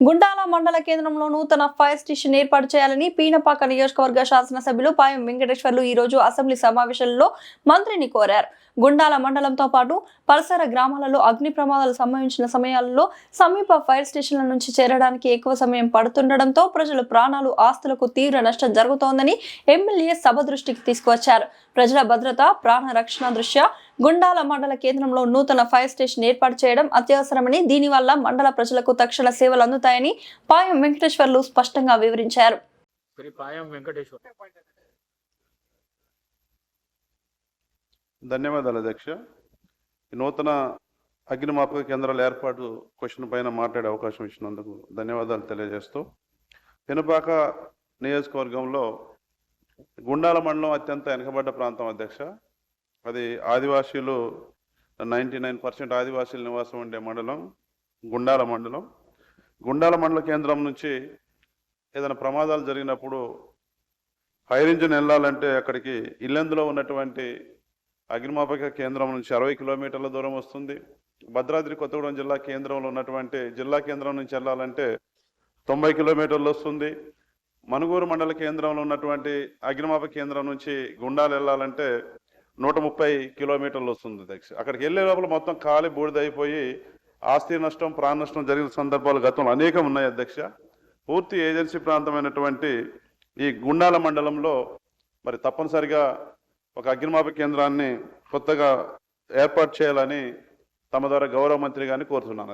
గుండాల మండల కేంద్రంలో నూతన ఫైర్ స్టేషన్ ఏర్పాటు చేయాలని పీనపాక నియోజకవర్గ శాసనసభ్యులు పాయం వెంకటేశ్వర్లు ఈ రోజు అసెంబ్లీ సమావేశంలో మంత్రిని కోరారు. గుండాల మండలంతో పాటు పరిసర గ్రామాలలో అగ్ని ప్రమాదాలు సంభవించిన సమయాల్లో సమీప ఫైర్ స్టేషన్ల నుంచి చేరడానికి ఎక్కువ సమయం పడుతుండటంతో ప్రజల ప్రాణాలు ఆస్తులకు తీవ్ర నష్టం జరుగుతోందని ఎమ్మెల్యే సభ దృష్టికి తీసుకువచ్చారు. ప్రజల భద్రత, ప్రాణ రక్షణ దృష్ట్యా గుండాల మండల కేంద్రంలో నూతన ఫైర్ స్టేషన్ ఏర్పాటు చేయడం అత్యవసరమని, దీనివల్ల మండల ప్రజలకు తక్షణ సేవలు అందుతాయని పాయం వెంకటేశ్వర్లు స్పష్టంగా వివరించారు. ధన్యవాదాలు అధ్యక్ష. నూతన అగ్నిమాపక కేంద్రాల ఏర్పాటు క్వశ్చన్ పైన మాట్లాడే అవకాశం ఇచ్చినందుకు ధన్యవాదాలు తెలియజేస్తూ, పినపాక నియోజకవర్గంలో గుండాల మండలం అత్యంత వెనుకబడ్డ ప్రాంతం అధ్యక్ష. అది ఆదివాసీలు 99% ఆదివాసీల నివాసం ఉండే మండలం గుండాల మండలం. గుండాల మండల కేంద్రం నుంచి ఏదైనా ప్రమాదాలు జరిగినప్పుడు ఫైర్ ఇంజిన్ వెళ్ళాలంటే అక్కడికి ఇల్లెందులో ఉన్నటువంటి అగ్నిమాపక కేంద్రం నుంచి 60 కిలోమీటర్ల దూరం వస్తుంది. భద్రాద్రి కొత్తగూడెం జిల్లా కేంద్రంలో ఉన్నటువంటి జిల్లా కేంద్రం నుంచి వెళ్ళాలంటే 90 కిలోమీటర్లు వస్తుంది. మనుగూరు మండల కేంద్రంలో ఉన్నటువంటి అగ్నిమాపక కేంద్రం నుంచి గుండాలు వెళ్ళాలంటే 130 కిలోమీటర్లు వస్తుంది అధ్యక్ష. అక్కడికి వెళ్ళే లోపల మొత్తం కాలి బూడిదైపోయి ఆస్తి నష్టం, ప్రాణ నష్టం జరిగిన సందర్భాలు గతంలో అనేకం ఉన్నాయి అధ్యక్ష. పూర్తి ఏజెన్సీ ప్రాంతమైనటువంటి ఈ గుండాల మండలంలో మరి తప్పనిసరిగా ఒక అగ్నిమాపక కేంద్రాన్ని కొత్తగా ఏర్పాటు చేయాలని తమ ద్వారా గౌరవ మంత్రి గారిని కోరుతున్నాను.